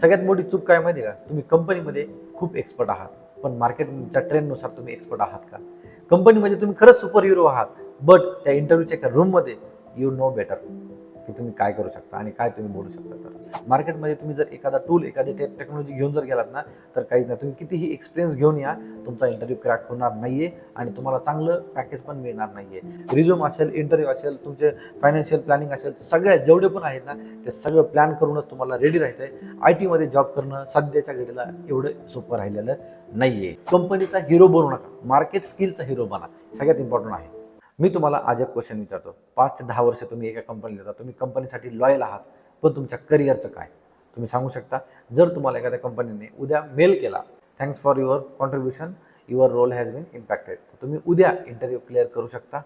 सगळ्यात मोठी चूक काय माहिती आहे का? तुम्ही कंपनीमध्ये खूप एक्सपर्ट आहात, पण मार्केटच्या ट्रेंडनुसार तुम्ही एक्सपर्ट आहात का? कंपनीमध्ये तुम्ही खरंच सुपर हिरो आहात, बट त्या इंटरव्ह्यूच्या एका रूममध्ये यू नो बेटर की तुम्ही काय करू शकता आणि काय तुम्ही बोलू शकता. तर मार्केटमध्ये तुम्ही जर एखादा टूल, एखादी टेक्नॉलॉजी घेऊन जर गेलात ना, तर काहीच नाही. तुम्ही कितीही एक्सपिरियन्स घेऊन या, तुमचा इंटरव्ह्यू क्रॅक होणार नाहीये आणि तुम्हाला चांगलं पॅकेज पण मिळणार नाहीये. रिझ्यूम असेल, इंटरव्ह्यू असेल, तुमचे फायनान्शियल प्लॅनिंग असेल, सगळ्या जेवढे पण आहेत ना, ते सगळं प्लॅन करूनच तुम्हाला रेडी राहायचं आहे. IT मध्ये जॉब करणं सध्याच्या घडीला एवढं सोपं राहिलेलं नाहीये. कंपनीचा हिरो बनू नका, मार्केट स्किलचा हिरो बना. सगळ्यात इम्पॉर्टंट आहे. मी तुम्हाला आज एक क्वेश्चन विचारतो. 5 ते 10 वर्ष तुम्ही एका कंपनीत जाता, तुम्ही कंपनीसाठी लॉयल आहात, पण तुमच्या करिअरचं काय? तुम्ही सांगू शकता? जर तुम्हाला एखाद्या कंपनीने उद्या मेल केला, thanks for your contribution, your role has been impacted, तर तुम्ही उद्या इंटरव्ह्यू क्लिअर करू शकता?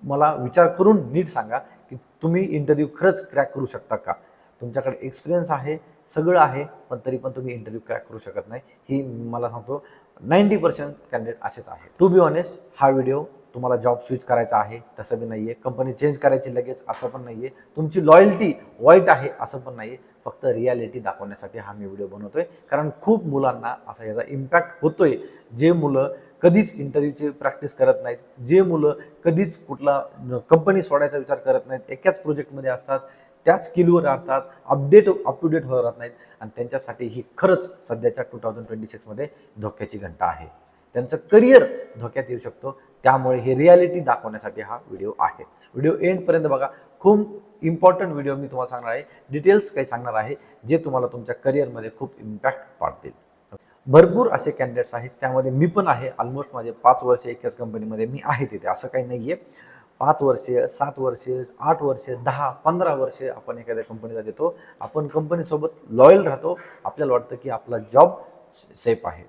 मला विचार करून नीट सांगा की तुम्ही इंटरव्ह्यू खरंच क्रॅक करू शकता का? तुमच्याकडे एक्सपिरियन्स आहे, सगळं आहे, पण तरी पण तुम्ही इंटरव्ह्यू क्रॅक करू शकत नाही. ही मला सांगतो 90% कॅन्डिडेट असेच आहे. टू बी ऑनेस्ट, हा व्हिडिओ तुम्हाला जॉब स्विच करायचा आहे तसं बी नाही आहे, कंपनी चेंज करायची लगेच असं पण नाही आहे, तुमची लॉयल्टी वाईट आहे असं पण नाही आहे. फक्त रियालिटी दाखवण्यासाठी हा मी व्हिडिओ बनवतोय, कारण खूप मुलांना असा याचा इम्पॅक्ट होतोय. जे मुलं कधीच इंटरव्ह्यूची प्रॅक्टिस करत नाहीत, जे मुलं कधीच कुठला कंपनी सोडायचा विचार करत नाहीत, एकाच प्रोजेक्टमध्ये असतात, त्याच स्किलवर राहतात, अप टू डेट होत राहत नाहीत, आणि त्यांच्यासाठी ही खरंच सध्याच्या 2026मध्ये धोक्याची घंटा आहे. त्यांचं करिअर धोक्यात येऊ शकतो. त्यामुळे हे रियालिटी दाखवण्यासाठी हा व्हिडिओ आहे. व्हिडिओ एंडपर्यंत बघा. खूप इम्पॉर्टंट व्हिडिओ मी तुम्हाला सांगणार आहे. डिटेल्स काही सांगणार आहे जे तुम्हाला तुमच्या करिअरमध्ये खूप इम्पॅक्ट पाडतील. भरपूर असे कॅन्डिडेट्स आहेत, त्यामध्ये मी पण आहे. ऑलमोस्ट माझे 5 वर्ष एकाच कंपनीमध्ये मी आहे तिथे, असं काही नाही आहे. 5 वर्षे, 7 वर्षे, 8 वर्षे, 10, 15 वर्षे आपण एखाद्या कंपनीला देतो. आपण कंपनीसोबत लॉयल राहतो. आपल्याला वाटतं की आपला जॉब सेफ आहे.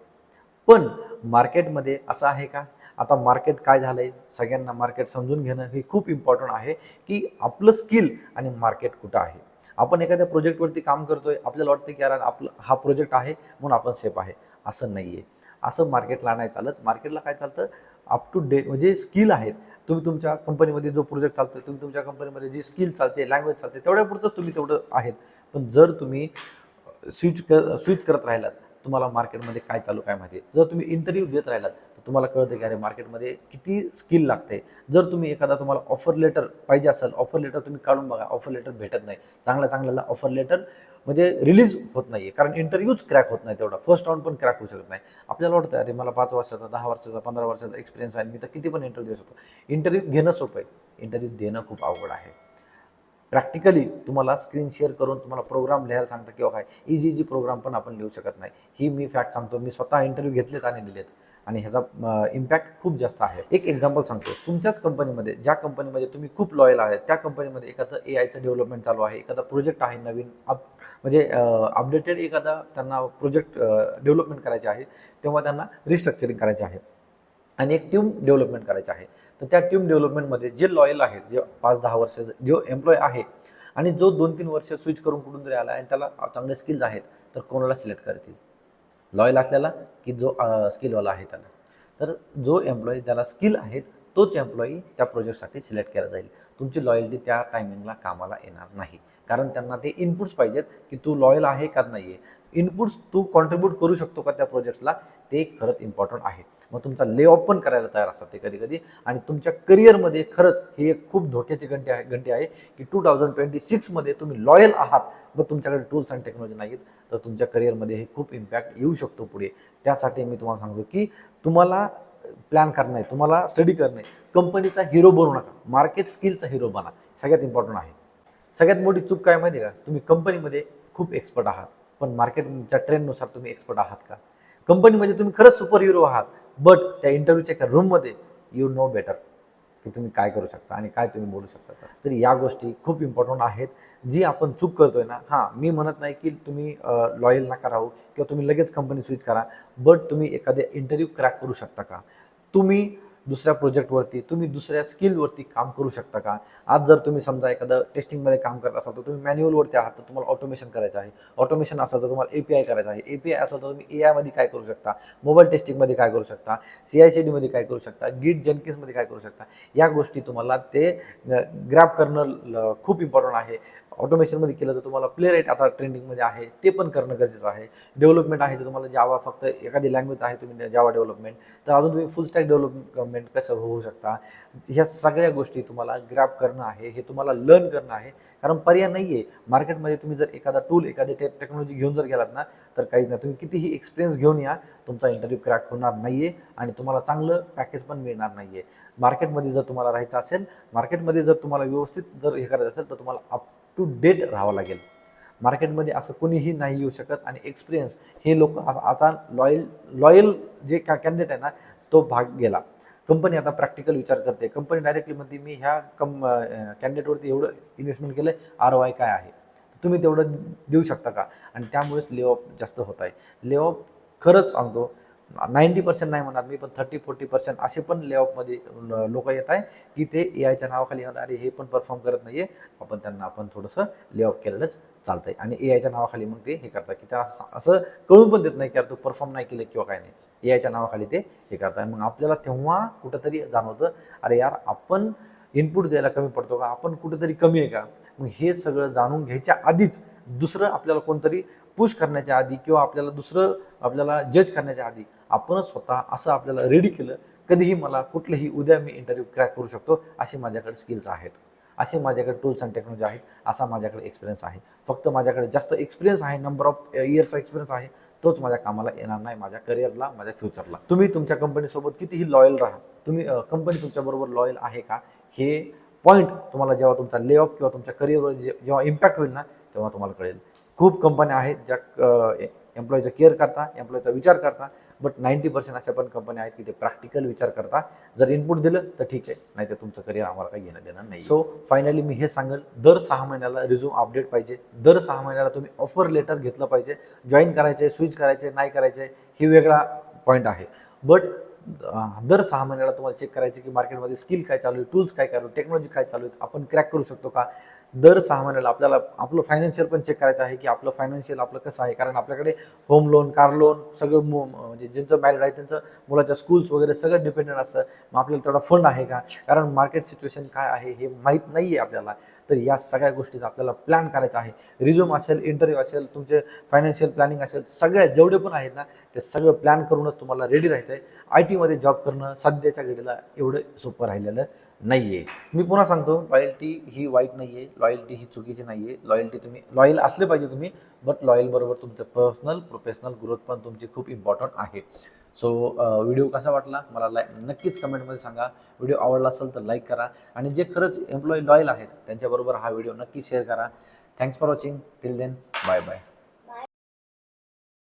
पण मार्केटमध्ये असं आहे का? आता मार्केट काय झालंय, सगळ्यांना मार्केट समजून घेणं हे खूप इम्पॉर्टंट आहे की आपलं स्किल आणि मार्केट कुठं आहे. आपण एखाद्या प्रोजेक्टवरती काम करतोय, आपल्याला वाटतं की यार आपलं हा प्रोजेक्ट आहे म्हणून आपण सेफ आहे. असं नाही आहे. असं मार्केटला नाही चालत. मार्केटला काय चालतं, अप टू डेट म्हणजे स्किल आहेत. तुम्ही तुमच्या कंपनीमध्ये जो प्रोजेक्ट चालतोय, तुम्ही तुमच्या कंपनीमध्ये जी स्किल चालते, लँग्वेज चालते, तेवढ्यापुरतंच तुम्ही तेवढं आहेत. पण जर तुम्ही स्विच करत राहिलात, तुम्हाला मार्केटमध्ये काय चालू काय माहिती. जर तुम्ही इंटरव्ह्यू देत राहिलात तर तुम्हाला कळतं की अरे मार्केटमध्ये किती स्किल लागते. जर तुम्ही एखादा तुम्हाला ऑफर लेटर पाहिजे असेल, ऑफर लेटर तुम्ही काढून बघा, ऑफर लेटर भेटत नाही. चांगल्याला ऑफर लेटर म्हणजे रिलीज होत नाही, कारण इंटरव्ह्यूच क्रॅक होत नाही. तेवढा फर्स्ट राऊंड पण क्रॅक होऊ शकत नाही. आपल्याला वाटतं अरे मला 5 वर्षाचा, 10 वर्षाचा, 15 वर्षाचा एक्सपिरियन्स आहे, मी तर किती पण इंटरव्ह्यू देऊ शकतो. इंटरव्ह्यू घेणं सोपं आहे, इंटरव्ह्यू देणं खूप अवघड आहे. प्रॅक्टिकली तुम्हाला स्क्रीन शेअर करून तुम्हाला प्रोग्राम लिहायला सांगता किंवा काय इझी प्रोग्राम पण आपण लिहू शकत नाही. ही मी फॅक्ट सांगतो. मी स्वतः इंटरव्ह्यू घेतलेत आणि दिलेत, आणि ह्याचा इम्पॅक्ट खूप जास्त आहे. एक एक्झाम्पल सांगतो. तुमच्याच कंपनीमध्ये, ज्या कंपनीमध्ये तुम्ही खूप लॉयल आहे, त्या कंपनीमध्ये एखादं AIचं डेव्हलपमेंट चालू आहे, एखादा प्रोजेक्ट आहे नवीन म्हणजे अपडेटेड एखादा त्यांना प्रोजेक्ट डेव्हलपमेंट करायचे आहे, तेव्हा त्यांना रिस्ट्रक्चरिंग करायचे आहे आणि एक टीम डेव्हलपमेंट करायची आहे. तर त्या टीम डेव्हलपमेंटमध्ये जे लॉयल आहेत, जे 5-10 वर्ष जो एम्प्लॉय आहे, आणि जो 2-3 वर्ष स्विच करून कुठून तरी आला आणि त्याला चांगले स्किल्स आहेत, तर कोणाला सिलेक्ट करतील? लॉयल असल्याला की जो स्किलवाला आहे त्याला? तर जो एम्प्लॉई ज्याला स्किल आहेत तोच एम्प्लॉई त्या प्रोजेक्टसाठी सिलेक्ट केला जाईल. तुमची लॉयल्टी त्या टायमिंगला कामाला येणार नाही, कारण त्यांना ते इनपुट्स पाहिजेत की तू लॉयल आहे का नाही आहे. इनपुट्स तू कॉन्ट्रीब्यूट करू शकतो का त्या प्रोजेक्टला, ते खरंच इम्पॉर्टंट आहे. मग तुमचा ले ऑफ पण करायला तयार असतात ते कधी कधी. आणि तुमच्या करिअरमध्ये खरंच ही एक खूप धोक्याची घंटी आहे की 2026मध्ये तुम्ही लॉयल आहात, मग तुमच्याकडे टूल्स आणि टेक्नॉलॉजी नाहीत, तर तुमच्या करिअरमध्ये हे खूप इम्पॅक्ट येऊ शकतो पुढे. त्यासाठी मी तुम्हाला सांगतो की तुम्हाला प्लॅन करणं आहे, तुम्हाला स्टडी करणं आहे. कंपनीचा हिरो बनू नका, मार्केट स्किलचा हिरो बना. सगळ्यात इम्पॉर्टंट आहे. सगळ्यात मोठी चूक काय माहिती आहे का? तुम्ही कंपनीमध्ये खूप एक्सपर्ट आहात, पण मार्केटच्या ट्रेंडनुसार तुम्ही एक्सपर्ट आहात का? कंपनीमध्ये तुम्ही खरंच सुपर हिरो आहात, बट त्या इंटरव्ह्यूच्या एका रूममध्ये यू नो बेटर की तुम्ही काय करू शकता आणि काय तुम्ही बोलू शकता. तर या गोष्टी खूप इम्पॉर्टंट आहेत, जी आपण चूक करतोय ना. हां, मी म्हणत नाही की तुम्ही लॉयल नका राहू किंवा तुम्ही लगेच कंपनी स्विच करा, बट तुम्ही एखाद्या इंटरव्ह्यू क्रॅक करू शकता का? तुम्ही दुसऱ्या प्रोजेक्टवरती, तुम्ही दुसऱ्या स्किलवरती काम करू शकता का? आज जर तुम्ही समजा एखादं टेस्टिंगमध्ये काम करत असाल, तर तुम्ही मॅन्युअलवरती आहात, तर तुम्हाला ऑटोमेशन करायचं आहे. ऑटोमेशन असेल तर तुम्हाला API करायचं आहे. API असेल तर तुम्ही AI मध्ये काय करू शकता, मोबाईल टेस्टिंगमध्ये काय करू शकता, CI/CD मध्ये काय करू शकता, गिट जेनकिन्समध्ये काय करू शकता. या गोष्टी तुम्हाला ते ग्रॅब करणं खूप इम्पॉर्टंट आहे. ऑटोमेशनमध्ये केलं तर तुम्हाला प्ले राईट आता ट्रेंडिंगमध्ये आहे, ते पण करणं गरजेचं आहे. डेव्हलपमेंट आहे तर तुम्हाला जावा, फक्त एखादी लँग्वेज आहे तुम्ही जावा डेव्हलपमेंट, तर अजून तुम्ही फुल स्टॅक डेव्हलपमेंट कसं होऊ शकता, ह्या सगळ्या गोष्टी तुम्हाला ग्रॅब करणं आहे, हे तुम्हाला लर्न करणं आहे. कारण पर्याय नाही आहे. मार्केटमध्ये तुम्ही जर एखादा टूल, एखादी टेक्नॉलॉजी घेऊन जर गेलात ना, तर काहीच नाही. तुम्ही कितीही एक्सपिरियन्स घेऊन या, तुमचा इंटरव्ह्यू क्रॅक होणार नाही आहे आणि तुम्हाला चांगलं पॅकेज पण मिळणार नाही आहे. मार्केटमध्ये जर तुम्हाला राहायचं असेल, मार्केटमध्ये जर तुम्हाला व्यवस्थित जर हे करायचं असेल, तर तुम्हाला अप टू डेट राहावं लागेल. मार्केटमध्ये असं कोणीही नाही येऊ शकत आणि एक्सपिरियन्स हे लोक आता लॉयल जे कॅन्डिडेट आहे ना, तो भाग गेला. कंपनी आता प्रॅक्टिकल विचार करते. कंपनी डायरेक्टली म्हणते मी ह्या कॅन्डिडेटवरती एवढं इन्व्हेस्टमेंट केलं, ROI काय आहे, तुम्ही तेवढं देऊ शकता का? आणि त्यामुळेच ले ऑफ जास्त होत आहे. ले ऑफ खरंच सांगतो 90% नाही म्हणणार मी, पण 30-40% असे पण ले ऑफमध्ये लोक येत आहे की ते AI च्या नावाखाली येणार, अरे हे पण परफॉर्म करत नाही आहे, आपण थोडंसं ले ऑफ केलेलंच चालतं आहे. आणि AI च्या नावाखाली मग ते हे करतात की त्या असं कळून पण देत नाही की यार तू परफॉर्म नाही केलं किंवा काय नाही, AI च्या नावाखाली ते हे करतात. मग आपल्याला तेव्हा कुठंतरी जाणवतं, अरे यार आपण इनपुट द्यायला कमी पडतो का, आपण कुठेतरी कमी आहे का? मग हे सगळं जाणून घ्यायच्या आधीच दुसरं आपल्याला कोणतरी पुश करण्याच्या आधी किंवा आपल्याला जज करण्याच्या आधी आपणच स्वतः असं आपल्याला रेडी केलं, कधीही मला कुठलेही उद्या मी इंटरव्ह्यू क्रॅक करू शकतो, असे माझ्याकडे स्किल्स आहेत, असे माझ्याकडे टूल्स अँड टेक्नॉलॉजी आहेत, असा माझ्याकडे एक्सपिरियन्स आहे. फक्त माझ्याकडे जास्त एक्सपिरियन्स आहे, नंबर ऑफ इयर्सचा एक्सपिरियन्स आहे, तोच माझ्या कामाला येणार नाही, माझ्या करिअरला, माझ्या फ्युचरला. तुम्ही तुमच्या कंपनीसोबत कितीही लॉयल राहा, तुम्ही कंपनी तुमच्याबरोबर लॉयल आहे का, हे पॉईंट तुम्हाला जेव्हा तुमचा ले ऑफ किंवा तुमच्या करिअरवर जेव्हा इम्पॅक्ट होईल ना, तेव्हा तुम्हाला कळेल. खूप कंपन्या आहेत ज्या एम्प्लॉईचा केअर करता, एम्प्लॉईचा विचार करता, बट 90% अशा पण कंपन्या आहेत की ते प्रॅक्टिकल विचार करता. जर इनपुट दिलं तर ठीक आहे, नाही तर तुमचं करिअर आम्हाला काही घेणं देणार नाही. सो फायनली मी हे सांगेल, दर 6 महिन्याला रिझ्यूम अपडेट पाहिजे, दर 6 महिन्याला तुम्ही ऑफर लेटर घेतलं पाहिजे. जॉईन करायचे, स्विच करायचे, नाही करायचे, हे वेगळा पॉईंट आहे. बट दर 6 महिन्याला तुम्हाला चेक करायचे की मार्केटमध्ये स्किल काय चालू आहे, टूल्स काय चालू आहे, टेक्नॉलॉजी काय चालू आहे, आपण क्रॅक करू शकतो का. दर 6 महिन्याला आपल्याला आपलं फायनान्शियल पण चेक करायचं आहे की आपलं फायनान्शियल आपलं कसं आहे. कारण आपल्याकडे होम लोन, कार लोन सगळं म्हणजे ज्यांचं मॅरिड आहे त्यांचं मुलाच्या स्कूल्स वगैरे सगळं डिपेंडंट असतं. मग आपल्याला तेवढा फंड आहे का, कारण मार्केट सिच्युएशन काय आहे हे माहीत नाही आहे आपल्याला. तर या सगळ्या गोष्टीचा आपल्याला प्लॅन करायचा आहे. रिझ्यूम असेल, इंटरव्ह्यू असेल, तुमचे फायनान्शियल प्लॅनिंग असेल, सगळ्या जेवढे पण आहेत ना, ते सगळं प्लॅन करूनच तुम्हाला रेडी राहायचं आहे. IT मध्ये जॉब करणं सध्याच्या घडीला एवढं सोपं राहिलेलं नाही आहे. मी पुन्हा सांगतो, लॉयल्टी ही वाईट नाही आहे, लॉयल्टी ही चुकीची नाही आहे. लॉयल्टी तुम्ही लॉयल असले पाहिजे तुम्ही, बट लॉयल बरोबर तुमचं पर्सनल प्रोफेशनल ग्रोथ पण तुमची खूप इम्पॉर्टंट आहे. सो व्हिडिओ कसा वाटला मला नक्कीच कमेंटमध्ये सांगा. व्हिडिओ आवडला असेल तर लाईक करा आणि जे खरंच एम्प्लॉई लॉयल आहेत त्यांच्याबरोबर हा व्हिडिओ नक्की शेअर करा. Thanks for watching. Till then, bye bye.